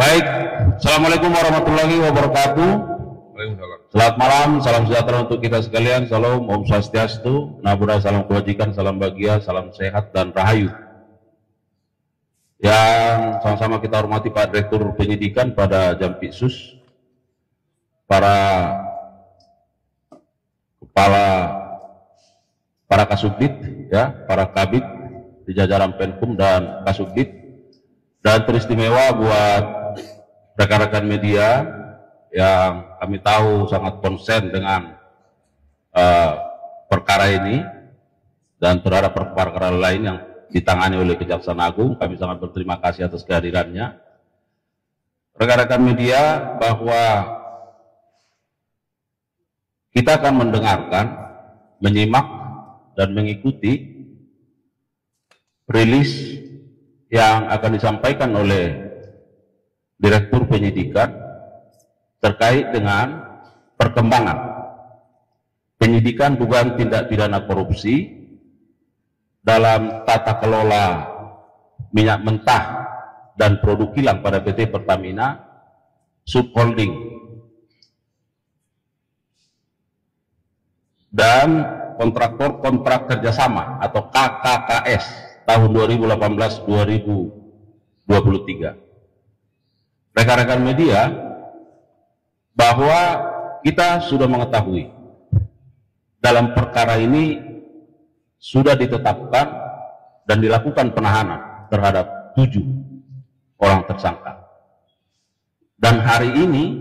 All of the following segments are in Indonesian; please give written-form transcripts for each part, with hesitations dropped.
Baik, Assalamualaikum warahmatullahi wabarakatuh. Selamat malam, salam sejahtera untuk kita sekalian. Salam, Om Swastiastu, Nabudha, salam kebajikan, salam bahagia, salam sehat dan rahayu. Yang sama-sama kita hormati Pak Direktur Penyidikan pada Jampitsus, para kepala, para Kasubdit, ya, para Kabid di jajaran Penkum dan Kasubdit, dan teristimewa buat rekan-rekan media yang kami tahu sangat konsen dengan perkara ini dan terhadap perkara lain yang ditangani oleh Kejaksaan Agung. Kami sangat berterima kasih atas kehadirannya. Rekan-rekan media, bahwa kita akan mendengarkan, menyimak, dan mengikuti rilis yang akan disampaikan oleh Direktur Penyidikan terkait dengan perkembangan penyidikan dugaan tindak pidana korupsi dalam tata kelola minyak mentah dan produk kilang pada PT Pertamina Subholding dan kontraktor kontrak kerjasama atau KKKS tahun 2018-2023. Rekan-rekan media, bahwa kita sudah mengetahui dalam perkara ini sudah ditetapkan dan dilakukan penahanan terhadap 7 orang tersangka. Dan hari ini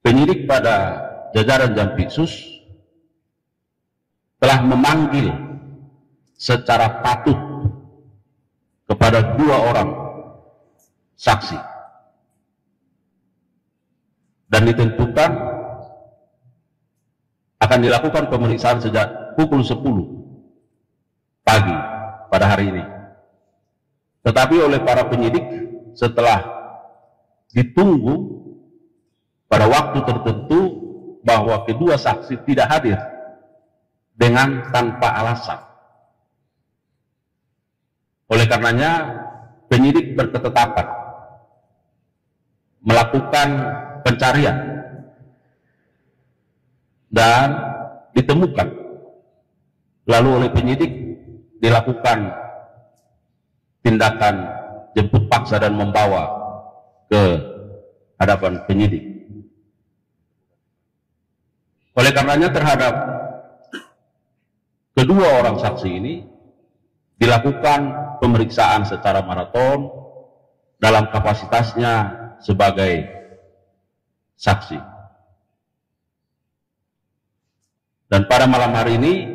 penyidik pada jajaran Jampitsus telah memanggil secara patut kepada 2 orang saksi, dan ditentukan akan dilakukan pemeriksaan sejak pukul 10 pagi pada hari ini. Tetapi oleh para penyidik, setelah ditunggu pada waktu tertentu bahwa kedua saksi tidak hadir dengan tanpa alasan, oleh karenanya penyidik berketetapan melakukan pencarian dan ditemukan, lalu oleh penyidik dilakukan tindakan jemput paksa dan membawa ke hadapan penyidik. Oleh karenanya terhadap kedua orang saksi ini dilakukan pemeriksaan secara maraton dalam kapasitasnya sebagai saksi. Dan pada malam hari ini,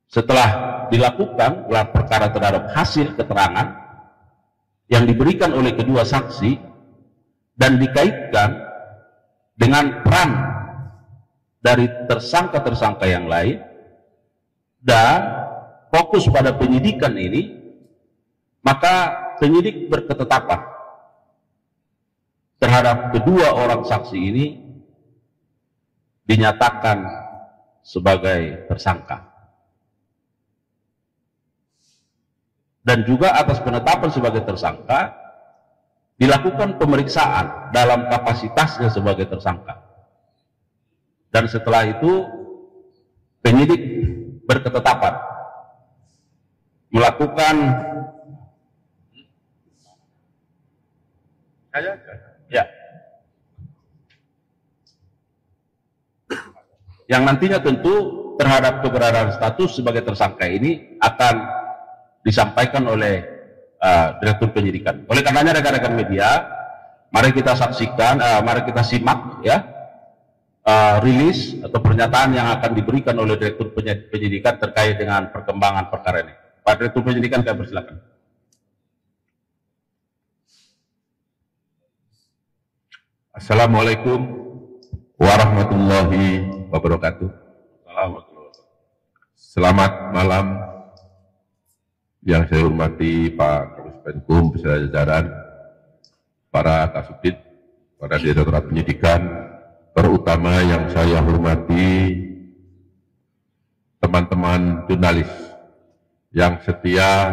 setelah dilakukan gelar perkara terhadap hasil keterangan yang diberikan oleh kedua saksi dan dikaitkan dengan peran dari tersangka-tersangka yang lain, dan fokus pada penyidikan ini, maka penyidik berketetapan terhadap kedua orang saksi ini dinyatakan sebagai tersangka. Dan juga atas penetapan sebagai tersangka dilakukan pemeriksaan dalam kapasitasnya sebagai tersangka. Dan setelah itu penyidik berketetapan melakukan yang nantinya tentu terhadap keberadaan status sebagai tersangka ini akan disampaikan oleh Direktur Penyidikan. Oleh karenanya rekan-rekan media, mari kita saksikan, mari kita simak ya rilis atau pernyataan yang akan diberikan oleh Direktur Penyidikan terkait dengan perkembangan perkara ini. Pak Direktur Penyidikan, kami persilakan. Assalamualaikum warahmatullahi wabarakatuh. Selamat malam yang saya hormati Pak Kapus Penkum beserta jajaran, para Kasubdit, para Direktorat Penyidikan, terutama yang saya hormati teman-teman jurnalis yang setia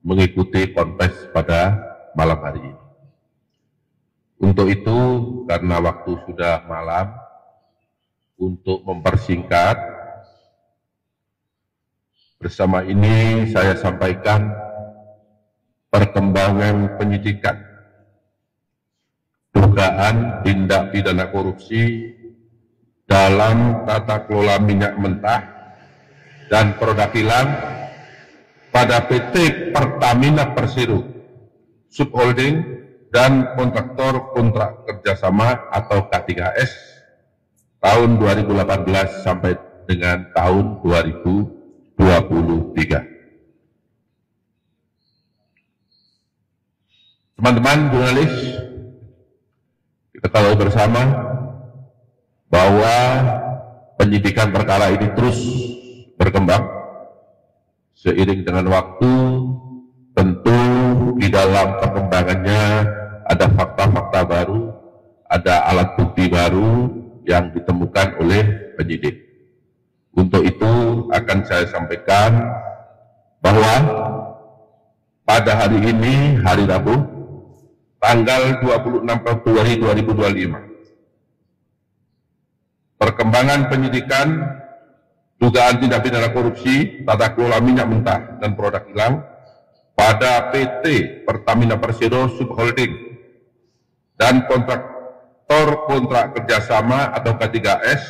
mengikuti konfes pada malam hari ini. Untuk itu, karena waktu sudah malam, untuk mempersingkat, bersama ini saya sampaikan perkembangan penyidikan dugaan tindak pidana korupsi dalam tata kelola minyak mentah dan produk kilang pada PT Pertamina Persero Subholding dan kontraktor kontrak kerjasama atau K3S tahun 2018 sampai dengan tahun 2023. Teman-teman jurnalis, kita tahu bersama bahwa penyidikan perkara ini terus berkembang seiring dengan waktu. Tentu di dalam perkembangannya ada fakta-fakta baru, ada alat bukti baru yang ditemukan oleh penyidik. Untuk itu akan saya sampaikan bahwa pada hari ini, hari Rabu, tanggal 26 Februari 2025, perkembangan penyidikan dugaan tindak pidana korupsi tata kelola minyak mentah dan produk kilang pada PT Pertamina Persero Subholding dan kontraktor kontrak kerjasama atau K3S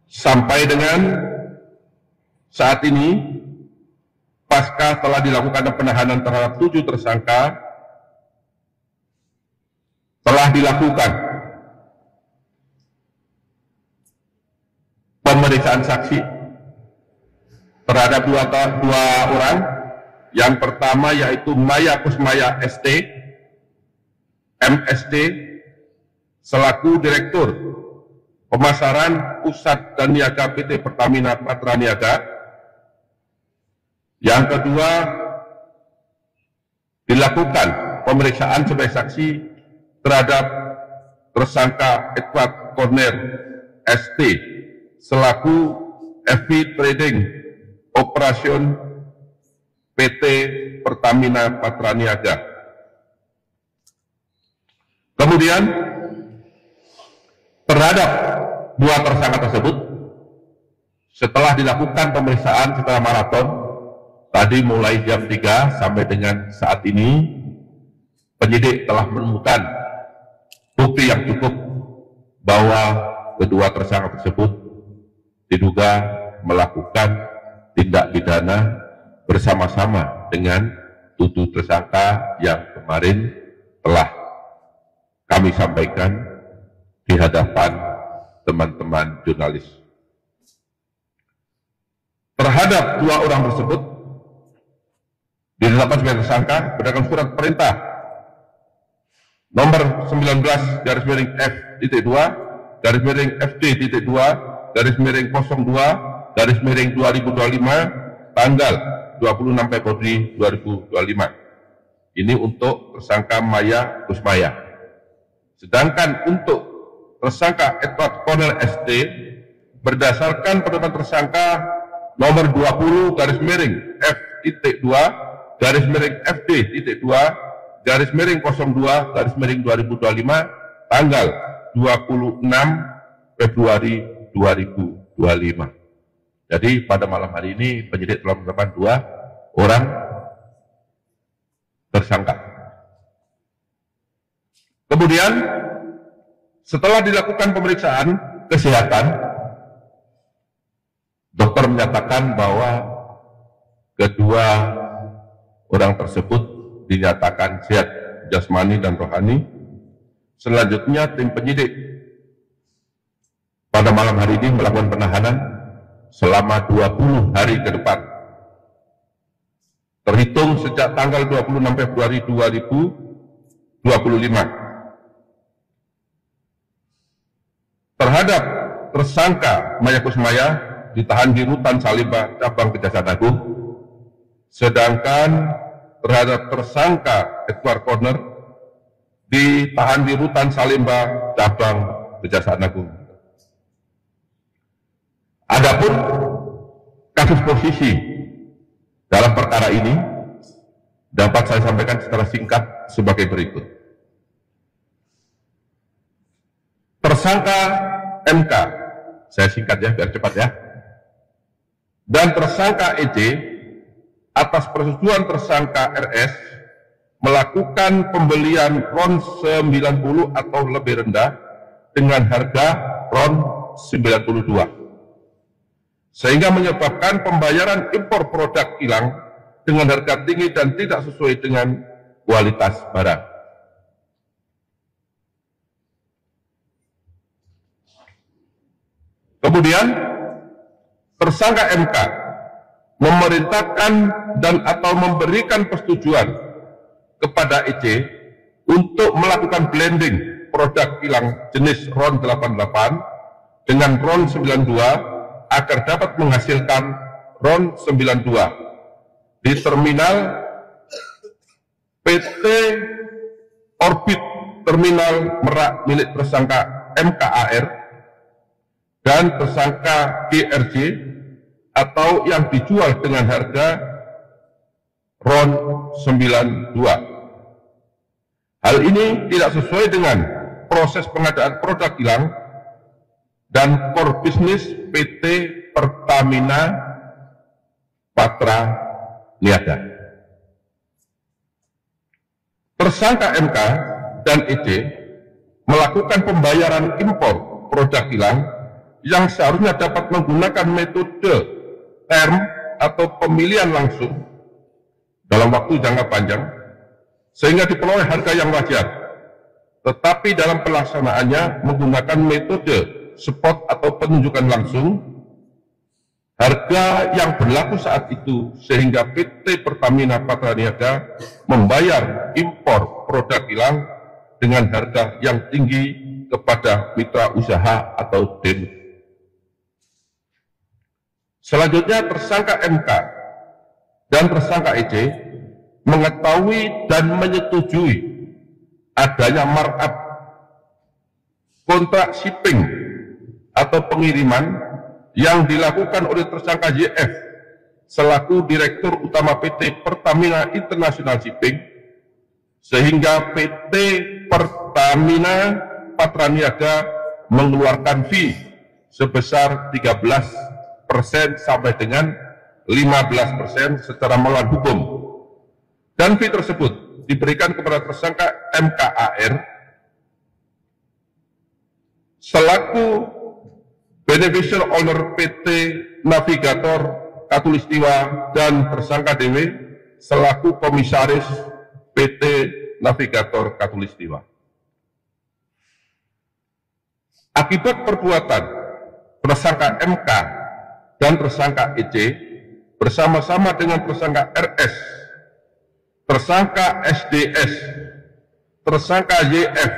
sampai dengan saat ini, pasca telah dilakukan penahanan terhadap 7 tersangka, telah dilakukan pemeriksaan saksi terhadap dua orang. Yang pertama yaitu Maya Kusmaya ST, MST, selaku Direktur Pemasaran Pusat dan Niaga PT Pertamina Patra Niaga. Yang kedua, dilakukan pemeriksaan sebagai saksi terhadap tersangka Edward Corner ST, selaku FV Trading Operation PT Pertamina Patra Niaga. Kemudian terhadap 2 tersangka tersebut, setelah dilakukan pemeriksaan secara maraton, tadi mulai jam 3 sampai dengan saat ini, penyidik telah menemukan bukti yang cukup bahwa kedua tersangka tersebut diduga melakukan tindak pidana bersama-sama dengan 7 tersangka yang kemarin telah kami sampaikan di hadapan teman-teman jurnalis. Terhadap 2 orang tersebut ditetapkan sebagai tersangka berdasarkan surat perintah nomor 19-FD-2-02-02-2025 tanggal 26 Februari 2025. Ini untuk tersangka Maya Kusmaya. Sedangkan untuk tersangka Edward Corner ST berdasarkan penetapan tersangka nomor 20-FD-2-02-02-2025 tanggal 26 Februari 2025. Jadi pada malam hari ini penyidik telah menetapkan 2 orang tersangka. Kemudian setelah dilakukan pemeriksaan kesehatan, dokter menyatakan bahwa kedua orang tersebut dinyatakan sehat jasmani dan rohani. Selanjutnya tim penyidik pada malam hari ini melakukan penahanan selama 20 hari ke depan, terhitung sejak tanggal 26 Februari 2025. Terhadap tersangka Maya Kusmaya ditahan di Rutan Salemba Cabang Kejaksaan Agung, sedangkan terhadap tersangka Edward Corner ditahan di Rutan Salemba Cabang Kejaksaan Agung. Adapun kasus posisi dalam perkara ini dapat saya sampaikan secara singkat sebagai berikut. Tersangka MK, saya singkat ya biar cepat ya, dan tersangka EJ atas persetujuan tersangka RS melakukan pembelian RON 90 atau lebih rendah dengan harga RON 92, sehingga menyebabkan pembayaran impor produk kilang dengan harga tinggi dan tidak sesuai dengan kualitas barang. Kemudian, tersangka MK memerintahkan dan atau memberikan persetujuan kepada EJ untuk melakukan blending produk kilang jenis RON 88 dengan RON 92 agar dapat menghasilkan RON 92 di terminal PT Orbit Terminal Merak milik tersangka MKAR dan tersangka GRJ atau yang dijual dengan harga RON 92. Hal ini tidak sesuai dengan proses pengadaan produk kilang dan core bisnis PT Pertamina Patra Niaga. Tersangka MK dan EJ melakukan pembayaran impor produk kilang yang seharusnya dapat menggunakan metode term atau pemilihan langsung dalam waktu jangka panjang sehingga diperoleh harga yang wajar, tetapi dalam pelaksanaannya menggunakan metode spot atau penunjukan langsung harga yang berlaku saat itu, sehingga PT Pertamina Patra Niaga membayar impor produk kilang dengan harga yang tinggi kepada mitra usaha atau DEM. Selanjutnya, tersangka MK dan tersangka EJ mengetahui dan menyetujui adanya markup kontrak shipping atau pengiriman yang dilakukan oleh tersangka YF selaku Direktur Utama PT Pertamina International Shipping, sehingga PT Pertamina Patra Niaga mengeluarkan fee sebesar 13% sampai dengan 15% secara melawan hukum, dan fee tersebut diberikan kepada tersangka MKAR selaku beneficial owner PT Navigator Katulistiwa dan tersangka DW selaku komisaris PT Navigator Katulistiwa. Akibat perbuatan tersangka MK dan tersangka EJ bersama-sama dengan tersangka RS, tersangka SDS, tersangka YF,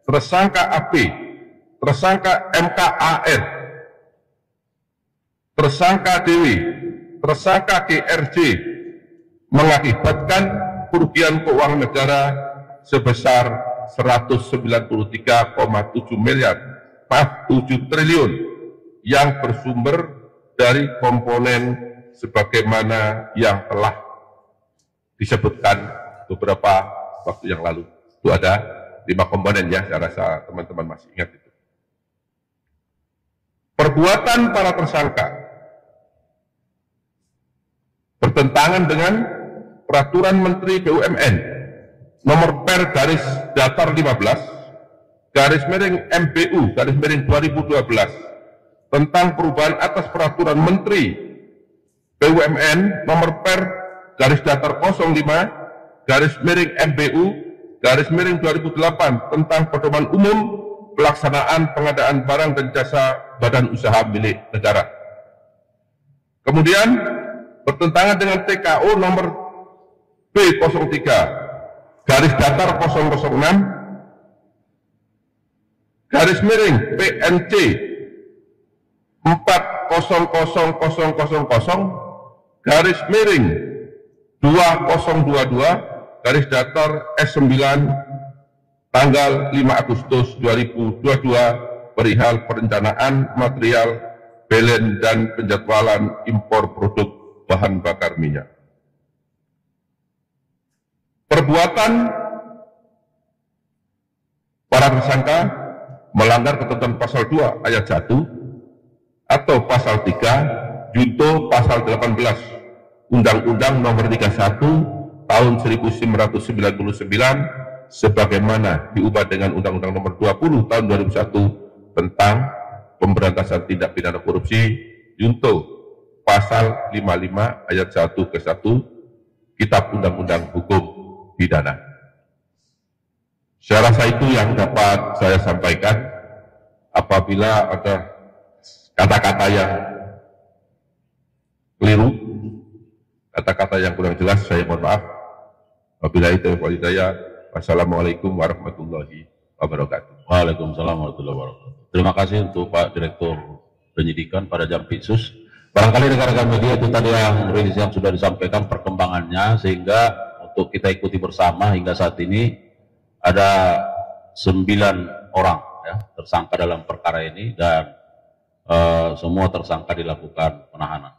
tersangka AP, tersangka MKAR, tersangka Dewi, tersangka GRJ mengakibatkan kerugian keuangan negara sebesar 7 triliun yang bersumber dari komponen sebagaimana yang telah disebutkan beberapa waktu yang lalu. Itu ada 5 komponen ya, saya rasa teman-teman masih ingat itu. Perbuatan para tersangka bertentangan dengan Peraturan Menteri BUMN nomor per garis datar 15 garis miring MBU garis miring 2012 tentang perubahan atas Peraturan Menteri BUMN nomor per garis datar 05 garis miring MBU garis miring 2008 tentang pedoman umum pelaksanaan pengadaan barang dan jasa badan usaha milik negara. Kemudian bertentangan dengan TKO nomor B03 garis datar 006 garis miring PNC 400000 garis miring 2022 garis datar S9 tanggal 5 Agustus 2022 perihal perencanaan material belen dan penjadwalan impor produk bahan bakar minyak. Perbuatan para tersangka melanggar ketentuan pasal 2 ayat 1 atau pasal 3 junto pasal 18 Undang-Undang Nomor 31 Tahun 1999 sebagaimana diubah dengan Undang-Undang Nomor 20 Tahun 2001 tentang pemberantasan tindak pidana korupsi junto pasal 55 ayat 1 ke 1 Kitab Undang-Undang Hukum Pidana. Saya rasa itu yang dapat saya sampaikan. Apabila ada kata-kata yang keliru, kata-kata yang kurang jelas, saya mohon maaf. Wabillahi taufiq wal hidayah. Wassalamualaikum warahmatullahi wabarakatuh. Waalaikumsalam warahmatullahi wabarakatuh. Terima kasih untuk Pak Direktur Penyidikan pada Jampitsus. Barangkali rekan-rekan media itu tadi yang sudah disampaikan perkembangannya, sehingga untuk kita ikuti bersama hingga saat ini ada 9 orang ya, tersangka dalam perkara ini, dan semua tersangka dilakukan penahanan.